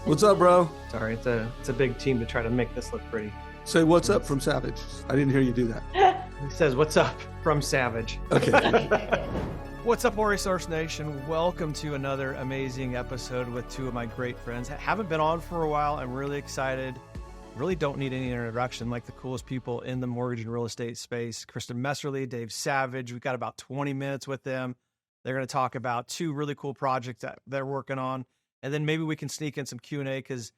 What's up, bro? Sorry, it's a big team to try to make this look pretty. Say what's up from Savage. I didn't hear you do that. He says, "What's up from Savage?" Okay. What's up, Resource Nation? Welcome to another amazing episode with two of my great friends. Haven't been on for a while. I'm really excited. Really don't need any introduction. Like the coolest people in the mortgage and real estate space. Kristin Messerli, Dave Savage. We've got about 20 minutes with them. They're going to talk about two really cool projects that they're working on. And then maybe we can sneak in some Q&A because,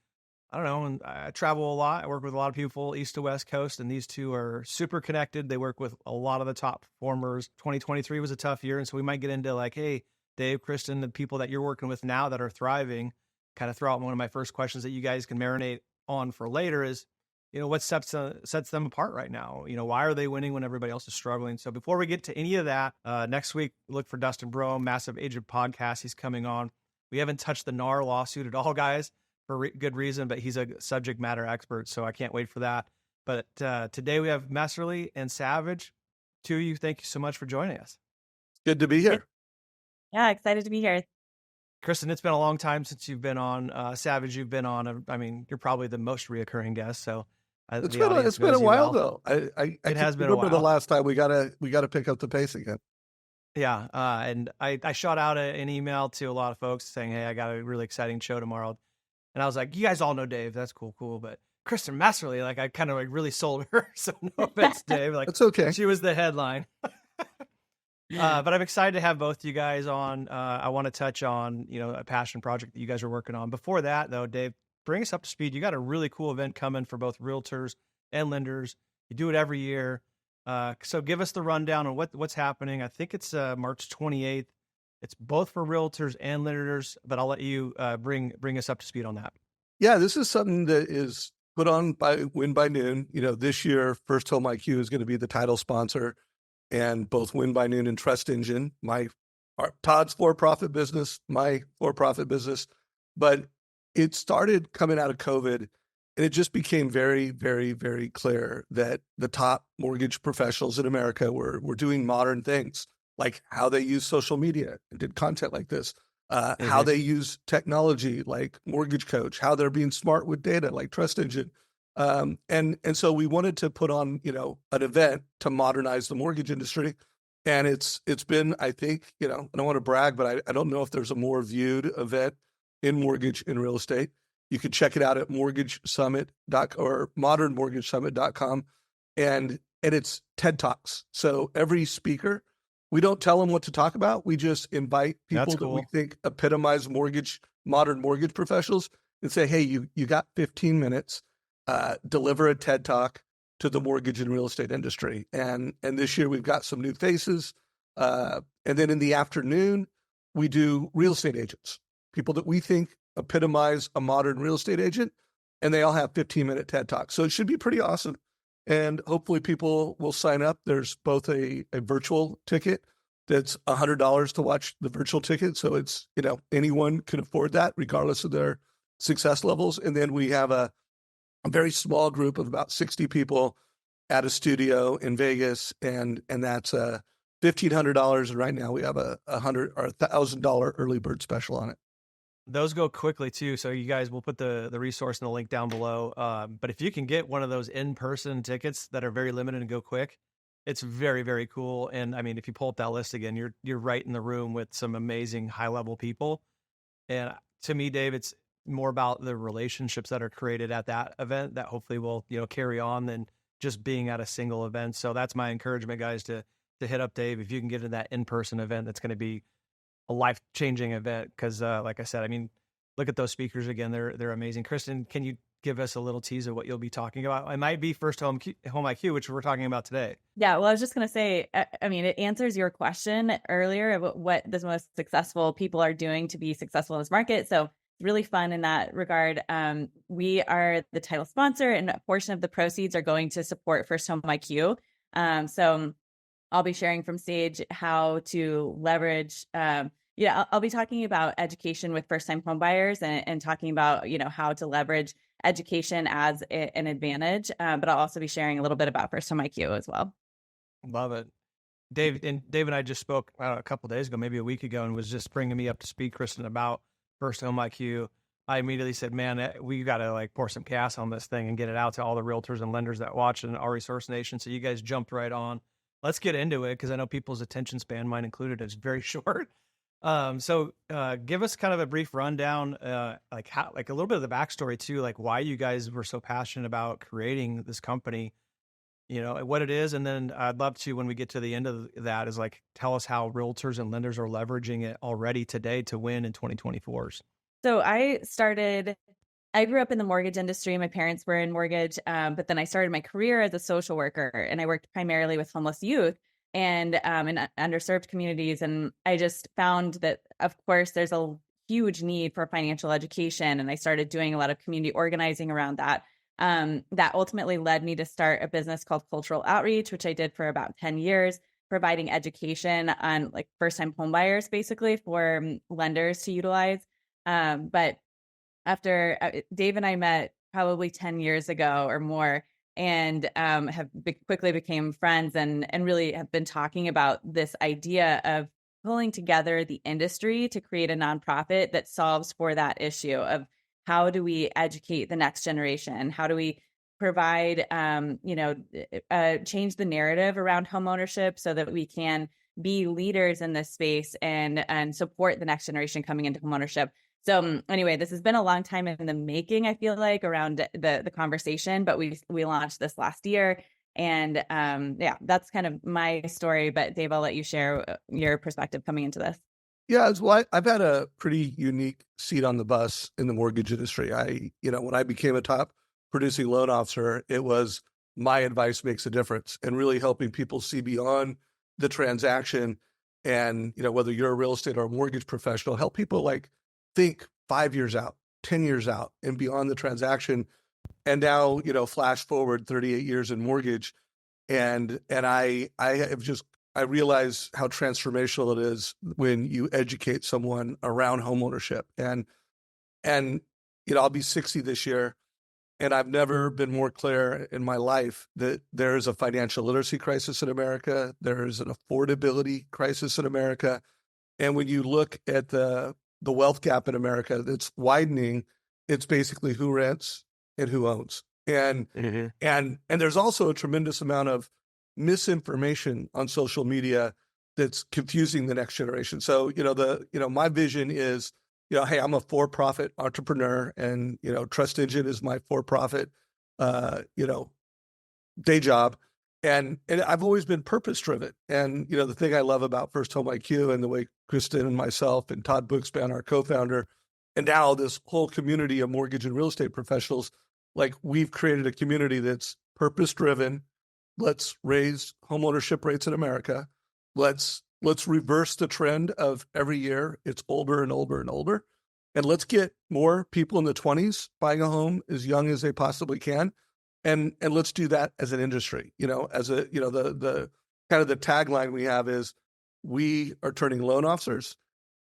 I don't know, and I travel a lot. I work with a lot of people east to west coast, and these two are super connected. They work with a lot of the top performers. 2023 was a tough year, and so we might get into like, hey, Dave, Kristin, the people that you're working with now that are thriving, kind of throw out one of my first questions that you guys can marinate on for later is, you know, what sets them apart right now? You know, why are they winning when everybody else is struggling? So before we get to any of that, next week, look for Dustin Bro, Massive Agent Podcast. He's coming on. We haven't touched the NAR lawsuit at all, guys, for good reason, but he's a subject matter expert, so I can't wait for that. But today we have Messerli and Savage. Two of you, thank you so much for joining us. Good to be here. Yeah, excited to be here. Kristin, it's been a long time since you've been on. Savage, you've been on. I mean, you're probably the most reoccurring guest, so it's been a while though. I has been a remember while. The last time we gotta pick up the pace again. Yeah, and I shot out an email to a lot of folks saying, hey, I got a really exciting show tomorrow. And I was like, you guys all know Dave. That's cool. But Kristin Messerli, like I kind of like really sold her. So no offense, Dave. Like it's okay. She was the headline. But I'm excited to have both you guys on. I want to touch on, you know, a passion project that you guys are working on. Before that, though, Dave, bring us up to speed. You got a really cool event coming for both realtors and lenders. You do it every year. So give us the rundown on what's happening. I think it's March 28th. It's both for realtors and lenders, but I'll let you bring us up to speed on that. Yeah, this is something that is put on by Win by Noon. You know, this year, First Home IQ is going to be the title sponsor, and both Win by Noon and Trust Engine, Todd's for-profit business, my for-profit business. But it started coming out of COVID. And it just became very, very, very clear that the top mortgage professionals in America were doing modern things, like how they use social media and did content like this, how they use technology like Mortgage Coach, how they're being smart with data like Trust Engine. And so we wanted to put on, you know, an event to modernize the mortgage industry. And it's been, I think, you know, I don't want to brag, but I don't know if there's a more viewed event in mortgage and real estate. You can check it out at or modernmortgagesummit.com. And it's TED Talks. So every speaker, we don't tell them what to talk about. We just invite people that we think epitomize modern mortgage professionals and say, hey, you got 15 minutes, deliver a TED Talk to the mortgage and real estate industry. And this year we've got some new faces. And then in the afternoon, we do real estate agents, people that we think epitomize a modern real estate agent, and they all have 15-minute TED Talks. So it should be pretty awesome. And hopefully people will sign up. There's both a virtual ticket that's $100 to watch the virtual ticket. So it's, you know, anyone can afford that regardless of their success levels. And then we have a very small group of about 60 people at a studio in Vegas. And that's $1,500. And right now we have a $100 or $1,000 early bird special on it. Those go quickly too. So you guys will put the resource and the link down below. But if you can get one of those in-person tickets that are very limited and go quick, it's very, very cool. And I mean, if you pull up that list again, you're right in the room with some amazing high-level people. And to me, Dave, it's more about the relationships that are created at that event that hopefully will, you know, carry on than just being at a single event. So that's my encouragement, guys, to hit up Dave. If you can get in that in-person event, that's going to be a life-changing event because, like I said, I mean, look at those speakers again. They're amazing. Kristin, can you give us a little tease of what you'll be talking about? It might be First Home IQ, which we're talking about today. Yeah, well, I was just going to say, I mean, it answers your question earlier about what the most successful people are doing to be successful in this market. So it's really fun in that regard. We are the title sponsor, and a portion of the proceeds are going to support First Home IQ. So I'll be sharing from stage how to leverage I'll be talking about education with first-time home buyers and talking about, you know, how to leverage education as an advantage. But I'll also be sharing a little bit about First Home IQ as well. Love it. Dave and I just spoke a couple of days ago, maybe a week ago, and was just bringing me up to speed, Kristin, about First Home IQ. I immediately said, man, we got to like pour some gas on this thing and get it out to all the realtors and lenders that watch in our Resource Nation. So you guys jumped right on. Let's get into it, because I know people's attention span, mine included, is very short. So give us kind of a brief rundown, like a little bit of the backstory too, like why you guys were so passionate about creating this company, what it is. And then I'd love to, when we get to the end of that, is like, tell us how realtors and lenders are leveraging it already today to win in 2024s. So I grew up in the mortgage industry. My parents were in mortgage, but then I started my career as a social worker, and I worked primarily with homeless youth and in underserved communities. And I just found that, of course, there's a huge need for financial education. And I started doing a lot of community organizing around that. That ultimately led me to start a business called Cultural Outreach, which I did for about 10 years, providing education on like first-time home buyers, basically, for lenders to utilize. But after Dave and I met probably 10 years ago or more, and quickly became friends, and really have been talking about this idea of pulling together the industry to create a nonprofit that solves for that issue of how do we educate the next generation? How do we provide, change the narrative around homeownership so that we can be leaders in this space and support the next generation coming into homeownership? So anyway, this has been a long time in the making, I feel like, around the conversation, but we launched this last year. And that's kind of my story. But Dave, I'll let you share your perspective coming into this. Yeah, well, I've had a pretty unique seat on the bus in the mortgage industry. When I became a top producing loan officer, it was my advice makes a difference, and really helping people see beyond the transaction. And, whether you're a real estate or a mortgage professional, help people like think 5 years out, 10 years out, and beyond the transaction. And now, flash forward 38 years in mortgage, and I realize how transformational it is when you educate someone around homeownership. And I'll be 60 this year, and I've never been more clear in my life that there is a financial literacy crisis in America. There is an affordability crisis in America. And when you look at the wealth gap in America that's widening, it's basically who rents and who owns. And there's also a tremendous amount of misinformation on social media that's confusing the next generation. So, my vision is, hey, I'm a for-profit entrepreneur, and, Trust Engine is my for-profit, day job. And I've always been purpose-driven. And, the thing I love about First Home IQ and the way Kristin and myself and Todd Bookspan, our co-founder, and now this whole community of mortgage and real estate professionals, like, we've created a community that's purpose-driven. Let's raise homeownership rates in America. Let's reverse the trend of every year it's older and older and older. And let's get more people in the 20s buying a home as young as they possibly can. And let's do that as an industry. The kind of the tagline we have is, we are turning loan officers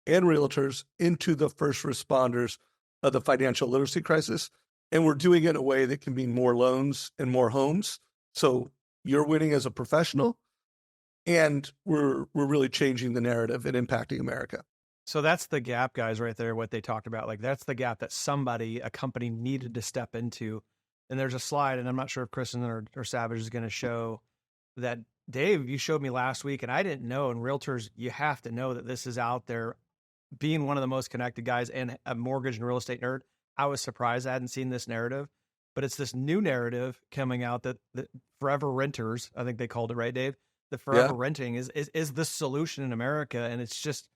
and realtors into the first responders of the financial literacy crisis. And we're doing it in a way that can mean more loans and more homes. So you're winning as a professional, and we're really changing the narrative and impacting America. So that's the gap, guys, right there, what they talked about. Like, that's the gap that a company needed to step into. And there's a slide, and I'm not sure if Kristin or Savage is going to show that. Dave, you showed me last week, and I didn't know. And realtors, you have to know that this is out there. Being one of the most connected guys and a mortgage and real estate nerd, I was surprised I hadn't seen this narrative. But it's this new narrative coming out that forever renters, I think they called it, right, Dave? The forever renting is the solution in America. And it's just,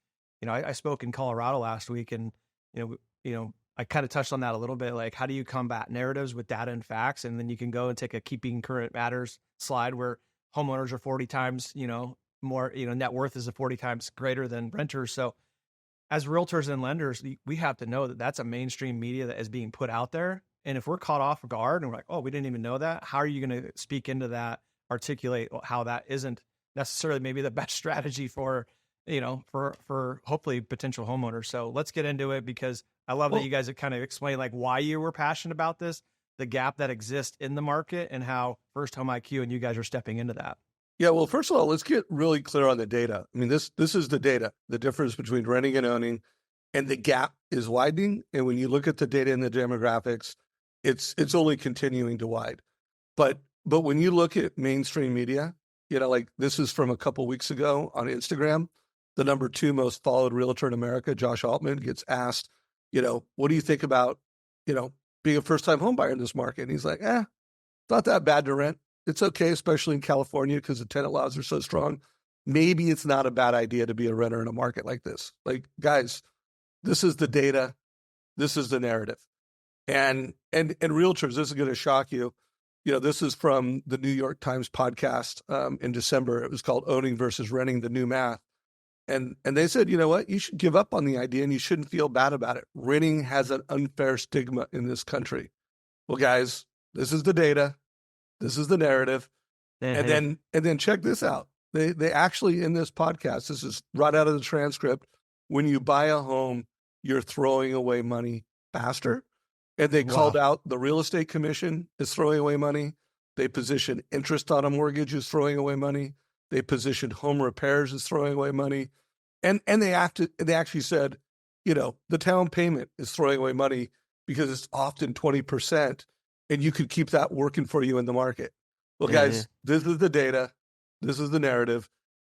I spoke in Colorado last week, and, I kind of touched on that a little bit. Like, how do you combat narratives with data and facts? And then you can go and take a Keeping Current Matters slide where homeowners are 40 times, more, net worth is 40 times greater than renters. So as realtors and lenders, we have to know that that's a mainstream media that is being put out there. And if we're caught off guard and we're like, oh, we didn't even know that, how are you going to speak into that, articulate how that isn't necessarily maybe the best strategy for hopefully potential homeowners? So let's get into it, because I love that you guys have kind of explained like why you were passionate about this, the gap that exists in the market, and how First Home IQ and you guys are stepping into that. Yeah, well, first of all, let's get really clear on the data. I mean, this is the data, the difference between renting and owning. and the gap is widening. And when you look at the data and the demographics, it's only continuing to widen. But when you look at mainstream media, like this is from a couple weeks ago on Instagram, the number 2 most followed realtor in America, Josh Altman, gets asked, what do you think about, being a first-time home buyer in this market? And he's like, it's not that bad to rent. It's okay, especially in California because the tenant laws are so strong. Maybe it's not a bad idea to be a renter in a market like this. Like, guys, this is the data. This is the narrative. And realtors, this is going to shock you. This is from the New York Times podcast in December. It was called Owning versus Renting, the New Math. And they said, you know what? You should give up on the idea and you shouldn't feel bad about it. Renting has an unfair stigma in this country. Well, guys, this is the data. This is the narrative. And then check this out. They actually, in this podcast, this is right out of the transcript, when you buy a home, you're throwing away money faster. And they called out the real estate commission is throwing away money. They position interest on a mortgage as throwing away money. They positioned home repairs as throwing away money. And they actually said, the down payment is throwing away money because it's often 20%, and you could keep that working for you in the market. Well, guys, this is the data. This is the narrative.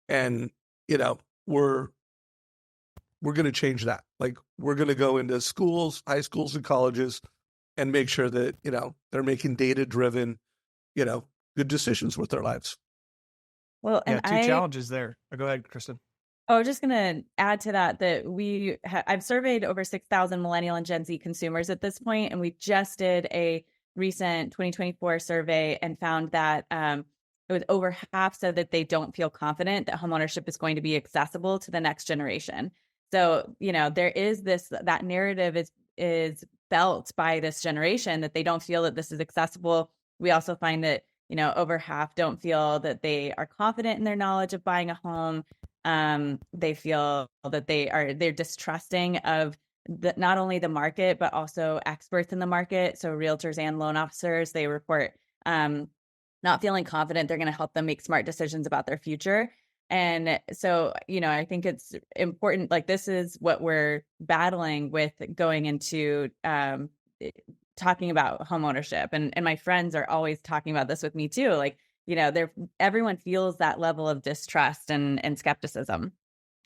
And, we're going to change that. Like, we're going to go into schools, high schools and colleges and make sure that, they're making data-driven, good decisions with their lives. Well, and two challenges there. Go ahead, Kristin. I was just going to add to that I've surveyed over 6,000 millennial and Gen Z consumers at this point, and we just did a recent 2024 survey and found that it was over half said that they don't feel confident that homeownership is going to be accessible to the next generation. So, there is that narrative is felt by this generation that they don't feel that this is accessible. We also find that, over half don't feel that they are confident in their knowledge of buying a home. They feel that they're distrusting of not only the market, but also experts in the market. So realtors and loan officers, they report not feeling confident they're going to help them make smart decisions about their future. And so, I think it's important, like this is what we're battling with going into talking about homeownership. And my friends are always talking about this with me too. Like, everyone feels that level of distrust and skepticism.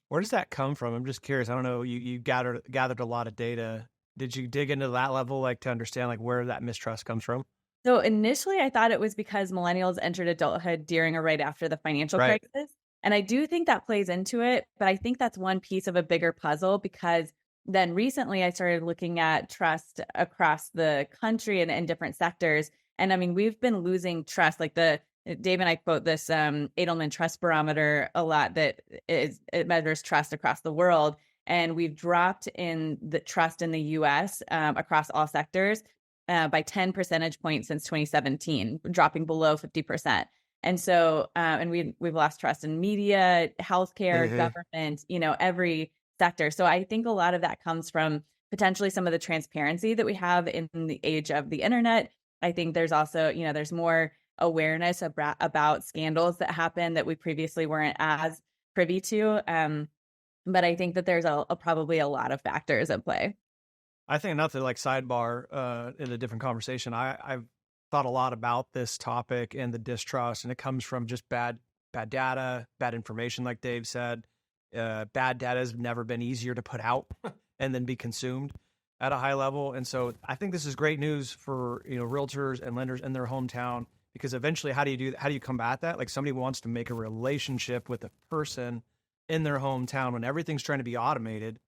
Where does that come from? I'm just curious. I don't know. You gathered a lot of data. Did you dig into that level, like to understand like where that mistrust comes from? So initially I thought it was because millennials entered adulthood during or right after the financial crisis. And I do think that plays into it, but I think that's one piece of a bigger puzzle, because then recently I started looking at trust across the country and different sectors. And I mean, we've been losing trust. Like Dave and I quote this Edelman Trust Barometer a lot it measures trust across the world. And we've dropped in the trust in the US across all sectors by 10 percentage points since 2017, dropping below 50%. And so, and we've lost trust in media, healthcare, government, every sector. So I think a lot of that comes from potentially some of the transparency that we have in the age of the internet. I think there's also, there's more awareness about scandals that happen that we previously weren't as privy to. But I think that there's probably a lot of factors at play. I think not to like sidebar in a different conversation. I've thought a lot about this topic and the distrust, and it comes from just bad data, bad information, like Dave said. Bad data has never been easier to put out and then be consumed at a high level. And so I think this is great news for realtors and lenders in their hometown, because eventually how do you combat that? Like, somebody wants to make a relationship with a person in their hometown when everything's trying to be automated,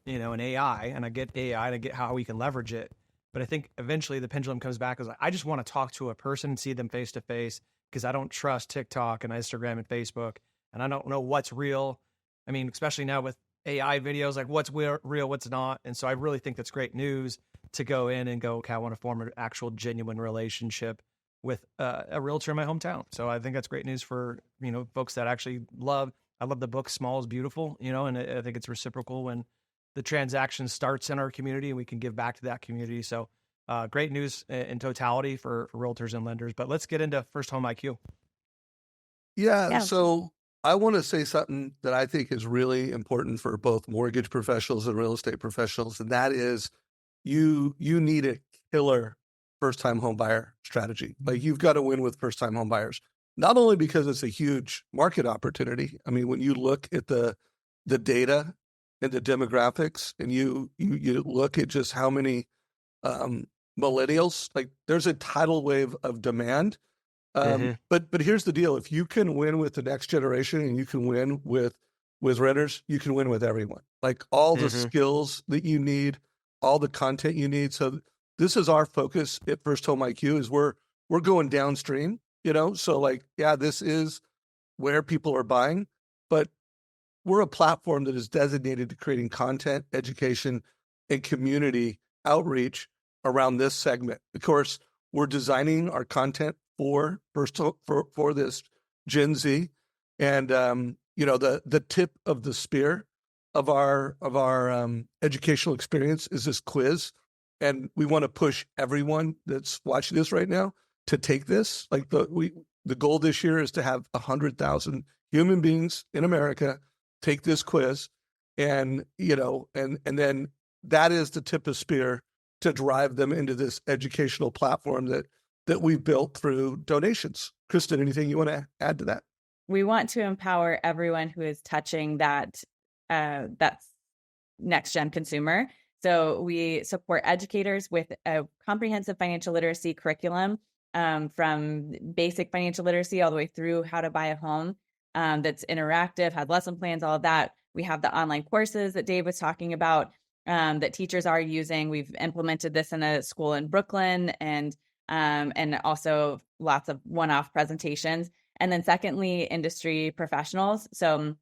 and AI, and I get AI and I get how we can leverage it. But I think eventually the pendulum comes back as like, I just want to talk to a person and see them face to face, because I don't trust TikTok and Instagram and Facebook, and I don't know what's real. I mean, especially now with AI videos, like what's real, what's not. And so I really think that's great news to go in and go, okay, I want to form an actual genuine relationship with a realtor in my hometown. So I think that's great news for, folks that actually I love the book Small is Beautiful, and I think it's reciprocal when the transaction starts in our community and we can give back to that community. So great news in totality for realtors and lenders. But let's get into First Home IQ. Yeah. So I want to say something that I think is really important for both mortgage professionals and real estate professionals, and that is you need a killer first-time home buyer strategy. Like, you've got to win with first-time home buyers, not only because it's a huge market opportunity. I mean, when you look at the data and the demographics, and you look at just how many millennials, like, there's a tidal wave of demand. But here's the deal: if you can win with the next generation, and you can win with renters, you can win with everyone. Like, all the skills that you need, all the content you need. So this is our focus at First Home IQ, is we're going downstream, so, like, yeah, this is where people are buying, but we're a platform that is designated to creating content, education, and community outreach around this segment. Of course, we're designing our content for this Gen Z, and the tip of the spear of our educational experience is this quiz, and we want to push everyone that's watching this right now to take this. Like, the goal this year is to have 100,000 human beings in America take this quiz, and then that is the tip of spear to drive them into this educational platform that we've built through donations. Kristin, anything you want to add to that? We want to empower everyone who is touching that next gen consumer. So we support educators with a comprehensive financial literacy curriculum, from basic financial literacy all the way through how to buy a home, that's interactive, has lesson plans, all of that. We have the online courses that Dave was talking about, that teachers are using. We've implemented this in a school in Brooklyn, and also lots of one-off presentations. And then secondly, industry professionals. So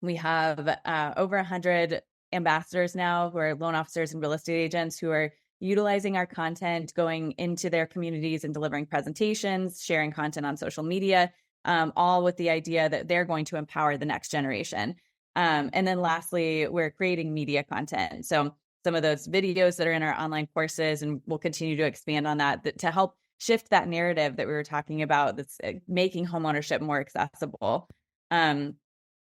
we have over 100 ambassadors now who are loan officers and real estate agents who are utilizing our content, going into their communities and delivering presentations, sharing content on social media, all with the idea that they're going to empower the next generation. And then lastly, we're creating media content. So some of those videos that are in our online courses, and we'll continue to expand on that to help shift that narrative that we were talking about, that's making homeownership more accessible.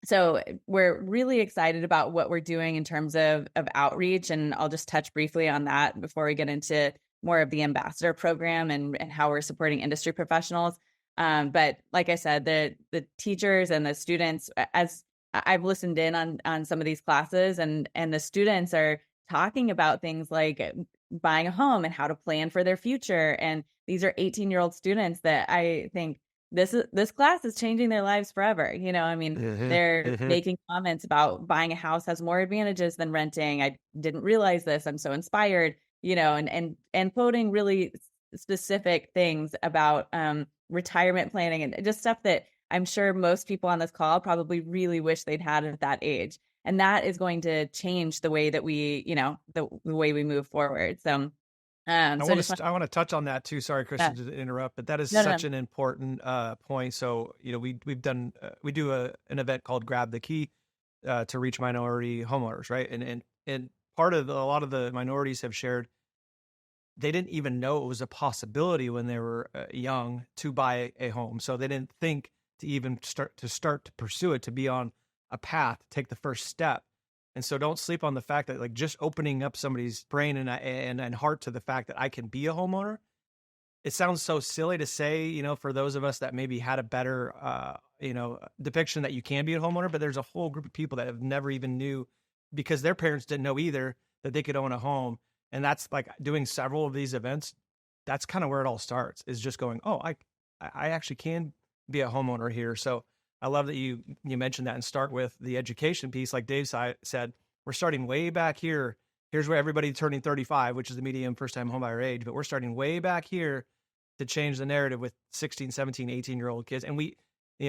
So we're really excited about what we're doing in terms of outreach, and I'll just touch briefly on that before we get into more of the ambassador program and how we're supporting industry professionals. But like I said, the teachers and the students, as I've listened in on some of these classes, and the students are talking about things like buying a home and how to plan for their future. And these are 18-year-old students that I think this class is changing their lives forever. They're making comments about buying a house has more advantages than renting. I didn't realize this. I'm so inspired, and quoting really specific things about retirement planning, and just stuff that I'm sure most people on this call probably really wish they'd had at that age. And that is going to change the way that we, the way we move forward. So I want to touch on that too. Sorry, Kristin, to interrupt, but that is such an important point. So, we do an event called Grab the Key to reach minority homeowners, right? And part of a lot of the minorities have shared they didn't even know it was a possibility when they were young to buy a home. So they didn't think to even start to pursue it, to be on a path, take the first step. And so don't sleep on the fact that, like, just opening up somebody's brain and heart to the fact that I can be a homeowner. It sounds so silly to say, for those of us that maybe had a better, depiction that you can be a homeowner, but there's a whole group of people that have never even knew, because their parents didn't know either, that they could own a home. And that's like doing several of these events. That's kind of where it all starts, is just going, oh, I actually can be a homeowner here. So I love that you mentioned that, and start with the education piece. Like Dave said, we're starting way back here. Here's where everybody turning 35, which is the median first-time homebuyer age, but we're starting way back here to change the narrative with 16, 17, 18-year-old kids. And we,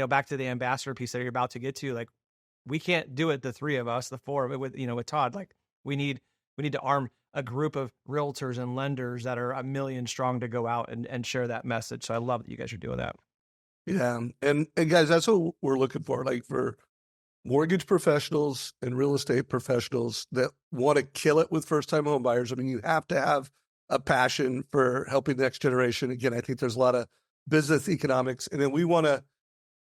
back to the ambassador piece that you're about to get to, like, we can't do it, the three of us, the four of it with Todd. Like, we need to arm a group of realtors and lenders that are 1 million strong to go out and share that message. So I love that you guys are doing that. Yeah. And guys, that's what we're looking for. Like, for mortgage professionals and real estate professionals that want to kill it with first-time home buyers. I mean, you have to have a passion for helping the next generation. Again, I think there's a lot of business economics, and then we want to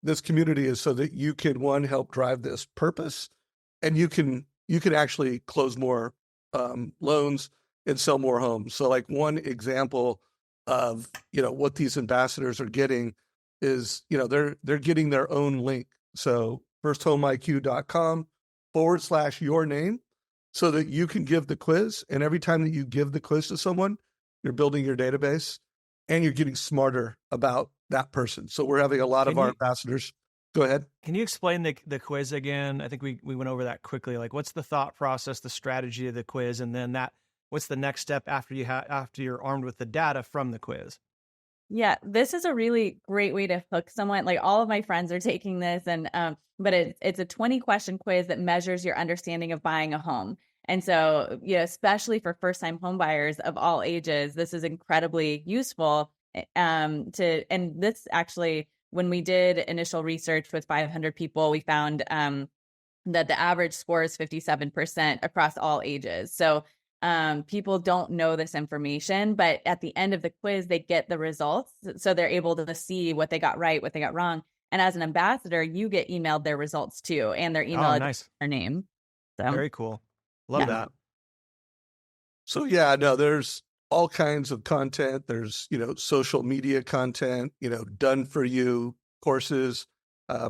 this community is so that you can, one, help drive this purpose, and you can actually close more loans and sell more homes. So like one example of, what these ambassadors are getting is, they're getting their own link. So firsthomeiq.com/your name, so that you can give the quiz. And every time that you give the quiz to someone, you're building your database and you're getting smarter about that person. So we're having a lot of our ambassadors. Go ahead. Can you explain the quiz again? I think we went over that quickly. Like, what's the thought process, the strategy of the quiz, and then what's the next step after you're armed with the data from the quiz? Yeah, this is a really great way to hook someone. Like, all of my friends are taking this, and but it's a 20-question quiz that measures your understanding of buying a home. And so, especially for first-time home buyers of all ages, this is incredibly useful. And this actually, when we did initial research with 500 people, we found that the average score is 57% across all ages. So people don't know this information, but at the end of the quiz, they get the results. So they're able to see what they got right, what they got wrong. And as an ambassador, you get emailed their results too, and their email address, their name. So very cool. Love that. So there's all kinds of content. There's, social media content, done for you courses.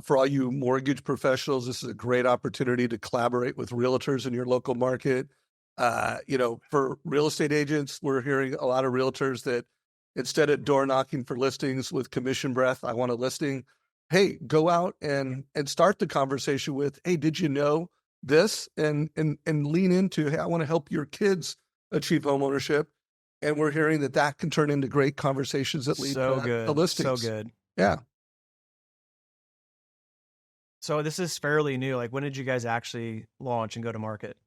For all you mortgage professionals, this is a great opportunity to collaborate with realtors in your local market. For real estate agents, we're hearing a lot of realtors that instead of door knocking for listings with commission breath, I want a listing. Hey, go out and start the conversation with, hey, did you know this? And lean into, hey, I want to help your kids achieve homeownership. And we're hearing that can turn into great conversations that lead to the listings. So good. Yeah. So this is fairly new. Like, when did you guys actually launch and go to market?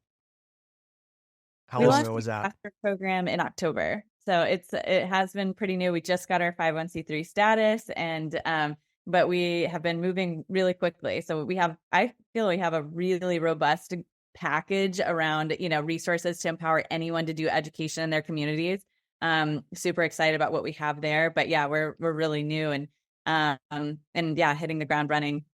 How long ago was that? After program in October. So it has been pretty new. We just got our 501c3 status, and but we have been moving really quickly. So I feel we have a really robust package around, resources to empower anyone to do education in their communities. Super excited about what we have there, but we're really new and hitting the ground running.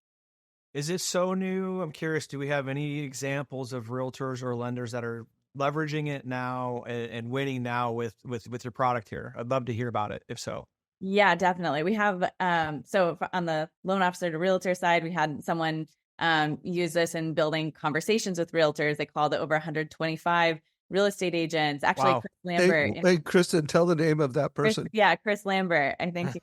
Is it so new? I'm curious, do we have any examples of realtors or lenders that are leveraging it now and winning now with your product here? I'd love to hear about it, if so. Yeah, definitely. We have, so on the loan officer to realtor side, we had someone use this in building conversations with realtors. They called it over 125 real estate agents. Actually, wow. Chris Lambert. Hey, Kristin, tell the name of that person. Chris Lambert. I think he's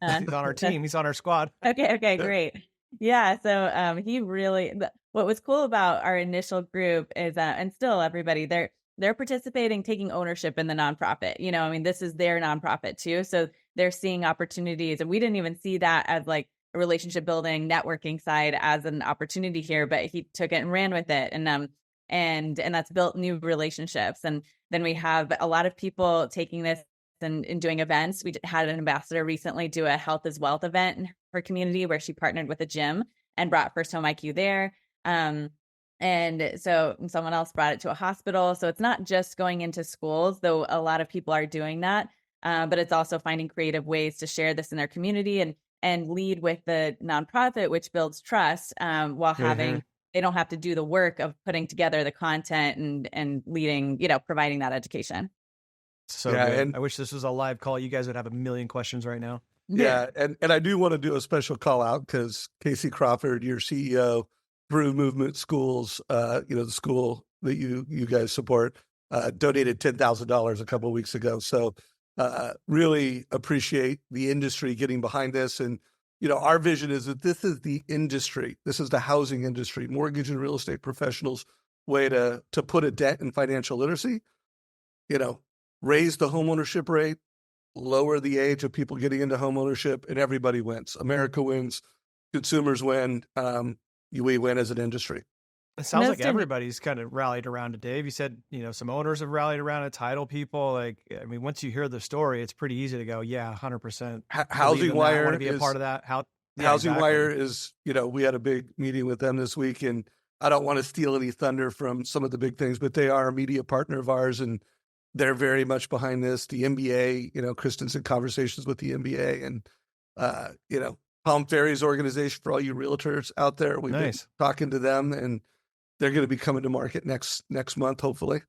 on our team. He's on our squad. Okay, great. Yeah, so he really. What was cool about our initial group is, and still everybody, they're participating, taking ownership in the nonprofit. This is their nonprofit too, so they're seeing opportunities, and we didn't even see that as like a relationship building, networking side as an opportunity here, but he took it and ran with it, and that's built new relationships. And then we have a lot of people taking this and doing events. We had an ambassador recently do a health is wealth event in her community where she partnered with a gym and brought First Home IQ there. And so someone else brought it to a hospital. So it's not just going into schools, though a lot of people are doing that, but it's also finding creative ways to share this in their community and lead with the nonprofit, which builds trust, while having, they don't have to do the work of putting together the content and leading, providing that education. So good. And I wish this was a live call. You guys would have a million questions right now. Yeah. And I do want to do a special call out because Casey Crawford, your CEO, Brew Movement Schools, the school that you guys support, donated $10,000 a couple of weeks ago. So really appreciate the industry getting behind this. And, our vision is that this is the industry. This is the housing industry, mortgage and real estate professionals' way to put a dent in financial literacy, raise the homeownership rate, lower the age of people getting into homeownership, and everybody wins. America wins, consumers win, we win as an industry. It sounds like everybody's kind of rallied around it, Dave. You said, some owners have rallied around it, title people. Once you hear the story, it's pretty easy to go, 100%. Housing Wire, I want to be a part of that. Housing Wire is, we had a big meeting with them this week, and I don't want to steal any thunder from some of the big things, but they are a media partner of ours, and they're very much behind this. The NBA, Kristin's in conversations with the NBA, and, Palm Ferries organization for all you realtors out there. We've been talking to them, and they're going to be coming to market next month, hopefully.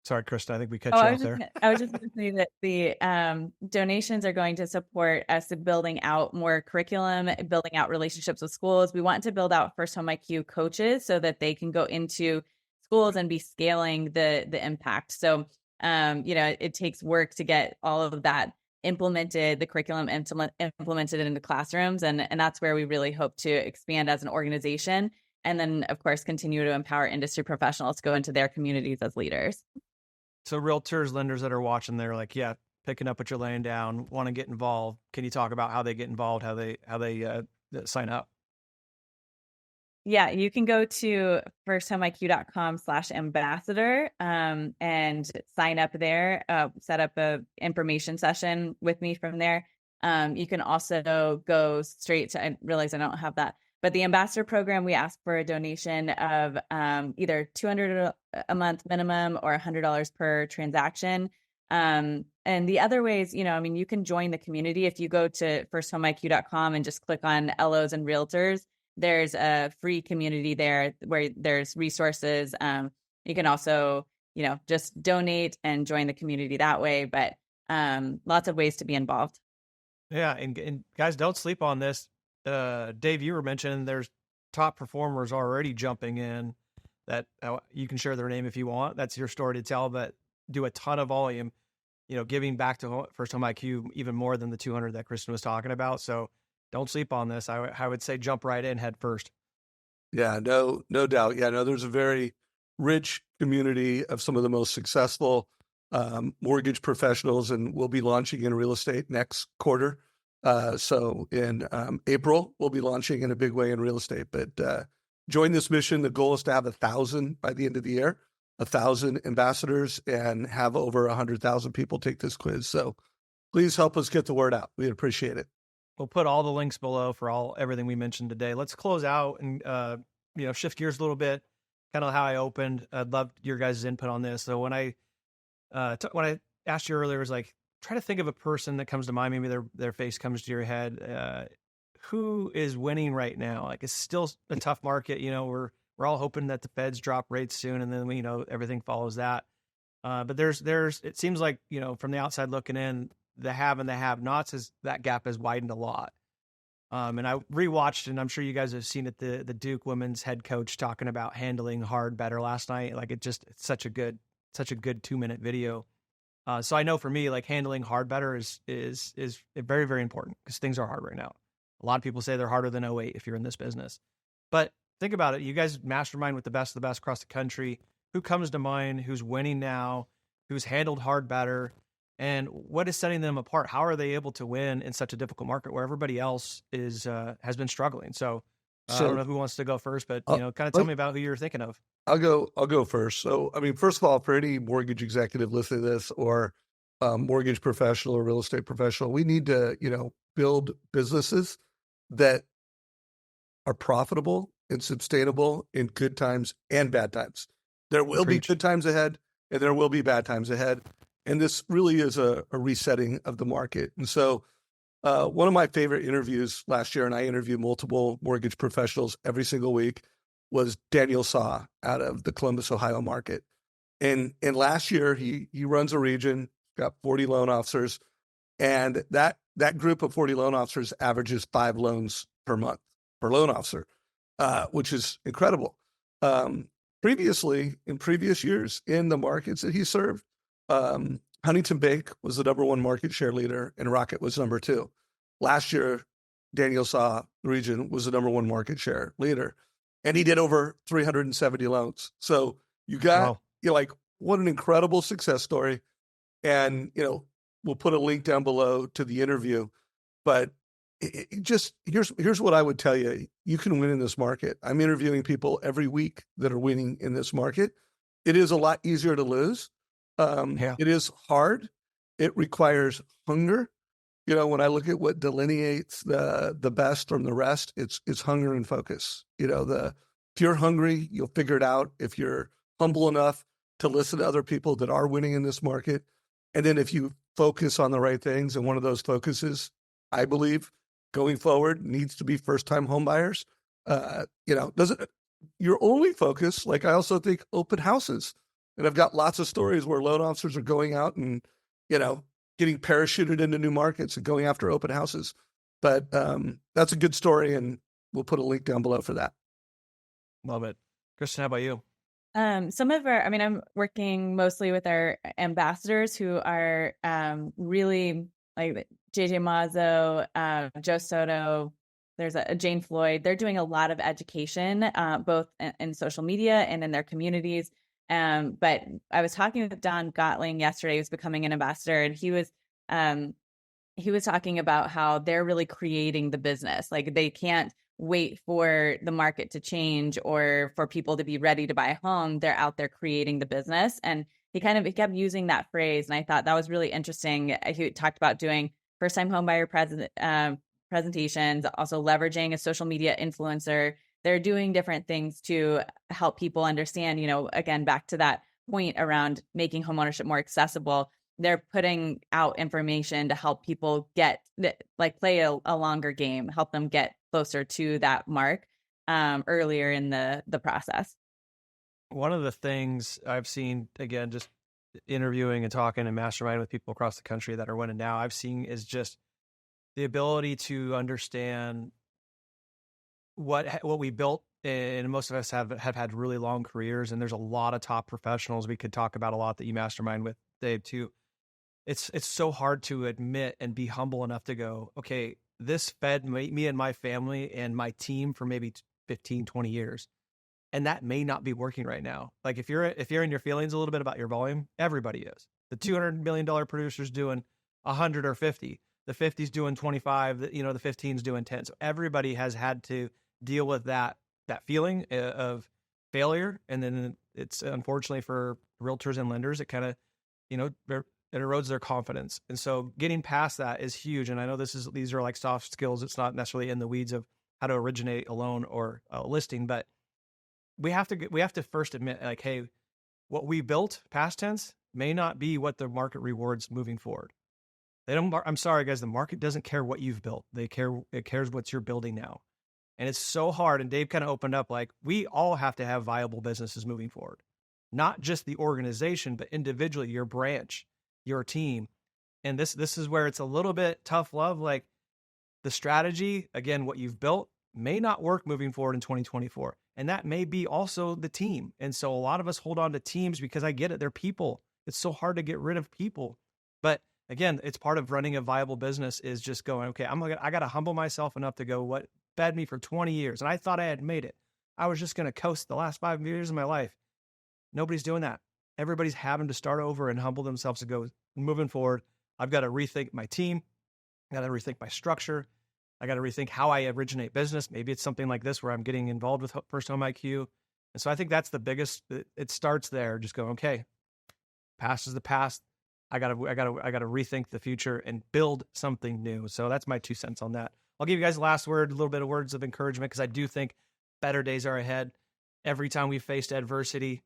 Sorry, Kristin, I think we cut you off there. I was just going to say that the donations are going to support us building out more curriculum, building out relationships with schools. We want to build out First Home IQ coaches so that they can go into schools and be scaling the impact. So, it takes work to get all of that implemented, the curriculum implemented into classrooms. And that's where we really hope to expand as an organization. And then, of course, continue to empower industry professionals to go into their communities as leaders. So realtors, lenders that are watching, they're like, yeah, picking up what you're laying down, want to get involved. Can you talk about how they get involved, how they sign up? Yeah, you can go to firsthomeIQ.com/ambassador and sign up there, set up a information session with me from there. You can also go straight to, I realize I don't have that, but the ambassador program, we ask for a donation of either $200 a month minimum or $100 per transaction. And the other ways, you can join the community. If you go to firsthomeIQ.com and just click on LOs and realtors, there's a free community there where there's resources. You can also, just donate and join the community that way, but lots of ways to be involved. Yeah. And guys, don't sleep on this. Dave, you were mentioning there's top performers already jumping in that you can share their name if you want. That's your story to tell, but do a ton of volume, giving back to First Home IQ even more than the 200 that Kristin was talking about. So don't sleep on this. I would say jump right in head first. Yeah, no doubt. Yeah, no, there's a very rich community of some of the most successful mortgage professionals, and we'll be launching in real estate next quarter. So in April, we'll be launching in a big way in real estate. But join this mission. The goal is to have 1,000 by the end of the year, 1,000 ambassadors, and have over 100,000 people take this quiz. So please help us get the word out. We'd appreciate it. We'll put all the links below for everything we mentioned today. Let's close out and shift gears a little bit, kind of how I opened. I'd love your guys' input on this. So when I asked you earlier, it was like, try to think of a person that comes to mind. Maybe their face comes to your head. Who is winning right now? Like, it's still a tough market. We're all hoping that the Feds drop rates soon, and then everything follows that. But there's it seems like from the outside looking in, the have and the have-nots, that gap has widened a lot. And I rewatched, and I'm sure you guys have seen it, the Duke women's head coach talking about handling hard better last night. Like, it's such a good 2-minute video. So I know for me, like, handling hard better is very, very important because things are hard right now. A lot of people say they're harder than 08 if you're in this business. But think about it. You guys mastermind with the best of the best across the country. Who comes to mind? Who's winning now? Who's handled hard better? And what is setting them apart? How are they able to win in such a difficult market where everybody else has been struggling? So I don't know who wants to go first, but kind of tell me about who you're thinking of. I'll go first. So, first of all, for any mortgage executive listening to this, or mortgage professional or real estate professional, we need to, build businesses that are profitable and sustainable in good times and bad times. There will be good times ahead, and there will be bad times ahead. And this really is a resetting of the market. And so one of my favorite interviews last year, and I interview multiple mortgage professionals every single week, was Daniel Saw out of the Columbus, Ohio market. And last year, he runs a region, got 40 loan officers, and that group of 40 loan officers averages 5 loans per month per loan officer, which is incredible. Previously, in previous years, in the markets that he served, Huntington Bank was the number 1 market share leader, and Rocket was number 2. Last year, Daniel Saw region was the number 1 market share leader, and he did over 370 loans. So you got, what an incredible success story. And, we'll put a link down below to the interview, but here's what I would tell you. You can win in this market. I'm interviewing people every week that are winning in this market. It is a lot easier to lose. It is hard. It requires hunger. When I look at what delineates the best from the rest, it's hunger and focus. If you're hungry, you'll figure it out. If you're humble enough to listen to other people that are winning in this market, and then if you focus on the right things, and one of those focuses I believe going forward needs to be first-time home buyers. Doesn't your only focus, like I also think open houses. And I've got lots of stories where loan officers are going out and, getting parachuted into new markets and going after open houses. But that's a good story, and we'll put a link down below for that. Love it. Kristin, how about you? I'm working mostly with our ambassadors who are really like JJ Mazzo, Joe Soto. There's a Jane Floyd. They're doing a lot of education, both in social media and in their communities. But I was talking with Don Gottling yesterday, who's becoming an ambassador, and he was talking about how they're really creating the business. Like they can't wait for the market to change or for people to be ready to buy a home. They're out there creating the business. And he kept using that phrase. And I thought that was really interesting. He talked about doing first-time homebuyer presentations, also leveraging a social media influencer. They're doing different things to help people understand, again, back to that point around making homeownership more accessible. They're putting out information to help people play a longer game, help them get closer to that mark earlier in the process. One of the things I've seen, again, just interviewing and talking and masterminding with people across the country that are winning now, I've seen is just the ability to understand what we built. And most of us have had really long careers, and there's a lot of top professionals we could talk about a lot that you mastermind with, Dave, too. It's so hard to admit and be humble enough to go, okay, this fed me and my family and my team for maybe 15, 20 years. And that may not be working right now. Like if you're in your feelings a little bit about your volume, everybody is. The $200 million producer's doing 100 or 50. The 50's doing 25, the 15's doing 10. So everybody has had to deal with that feeling of failure. And then it's unfortunately for realtors and lenders, it kind of, it erodes their confidence. And so getting past that is huge. And I know these are like soft skills. It's not necessarily in the weeds of how to originate a loan or a listing, but we have to first admit, like, hey, what we built past tense may not be what the market rewards moving forward. I'm sorry, guys, the market doesn't care what you've built. It cares what you're building now. And it's so hard. And Dave kind of opened up, like, we all have to have viable businesses moving forward, not just the organization, but individually, your branch, your team. And this is where it's a little bit tough love. Like the strategy, again, what you've built may not work moving forward in 2024. And that may be also the team. And so a lot of us hold on to teams because I get it. They're people. It's so hard to get rid of people. But again, it's part of running a viable business is just going, okay, I got to humble myself enough to go, what fed me for 20 years? And I thought I had made it. I was just going to coast the last 5 years of my life. Nobody's doing that. Everybody's having to start over and humble themselves to go, moving forward, I've got to rethink my team. I got to rethink my structure. I got to rethink how I originate business. Maybe it's something like this where I'm getting involved with First Home IQ. And so I think that's the biggest, it starts there. Just go, okay, past is the past. I got to rethink the future and build something new. So that's my 2 cents on that. I'll give you guys the last word, a little bit of words of encouragement, because I do think better days are ahead. Every time we've faced adversity,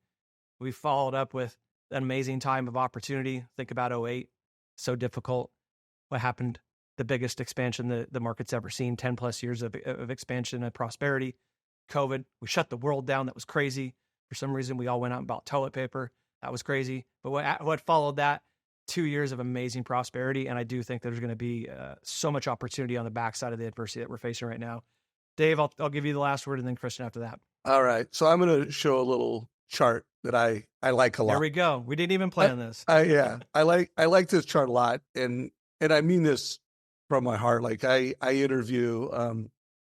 we've followed up with an amazing time of opportunity. Think about 2008, so difficult. What happened? The biggest expansion the market's ever seen, 10 plus years of expansion and prosperity. COVID, we shut the world down. That was crazy. For some reason, we all went out and bought toilet paper. That was crazy. But what followed that? 2 years of amazing prosperity. And I do think there's going to be so much opportunity on the backside of the adversity that we're facing right now. Dave, I'll give you the last word, and then Kristin after that. All right. So I'm going to show a little chart that I like a lot. There we go. We didn't even plan this. I like this chart a lot. And I mean this from my heart. Like I interview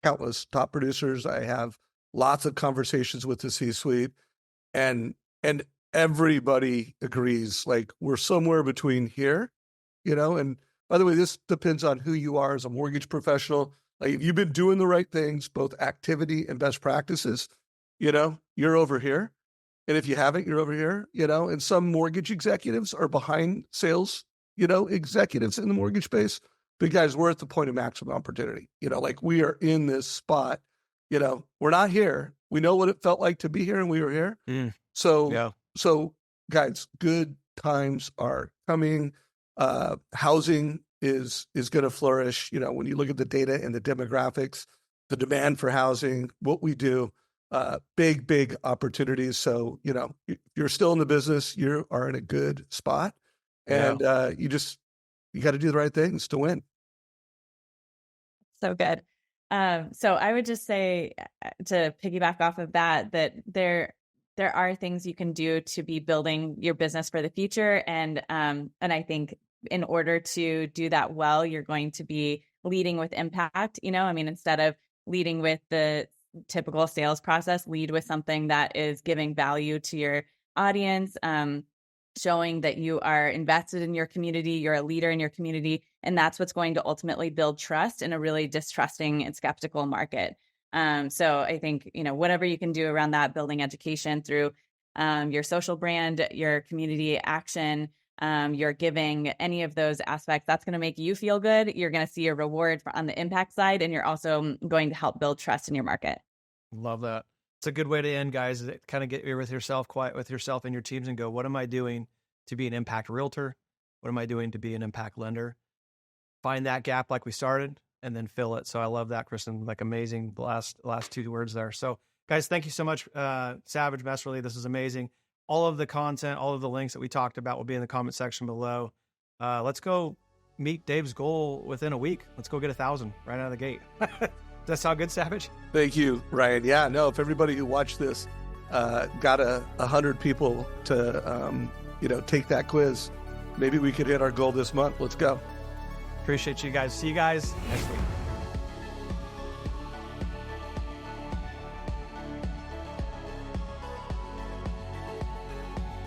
countless top producers. I have lots of conversations with the C-suite, and everybody agrees, like we're somewhere between here, and by the way, this depends on who you are as a mortgage professional. Like if you've been doing the right things, both activity and best practices, you're over here. And if you haven't, you're over here, and some mortgage executives are behind sales, executives in the mortgage space. But guys, we're at the point of maximum opportunity, like we are in this spot, we're not here. We know what it felt like to be here, and we were here. So guys, good times are coming. Housing is going to flourish. You know, when you look at the data and the demographics, the demand for housing, what we do, big opportunities. So, you know, you're still in the business, you are in a good spot, and you got to do the right things to win. So good. So I would just say, to piggyback off of that, that there are things you can do to be building your business for the future. And I think in order to do that well, you're going to be leading with impact. You know, I mean, instead of leading with the typical sales process, lead with something that is giving value to your audience, showing that you are invested in your community, you're a leader in your community, and that's what's going to ultimately build trust in a really distrusting and skeptical market. So I think, you know, whatever you can do around that, building education through your social brand, your community action, your giving, any of those aspects, that's going to make you feel good. You're going to see a reward on the impact side, and you're also going to help build trust in your market. Love that. It's a good way to end, guys. Kind of get with yourself, quiet with yourself and your teams, and go, what am I doing to be an impact realtor? What am I doing to be an impact lender? Find that gap like we started, and then fill it. So I love that, Kristin. Like, amazing last 2 words there. So guys, thank you so much. Savage, Messerli, this is amazing. All of the content, all of the links that we talked about will be in the comment section below. Let's go meet Dave's goal within a week. Let's go get 1,000 right out of the gate. Does that sound good, Savage? Thank you, Ryan. Yeah, no, if everybody who watched this got 100 people to, take that quiz, maybe we could hit our goal this month. Let's go. Appreciate you guys. See you guys next week.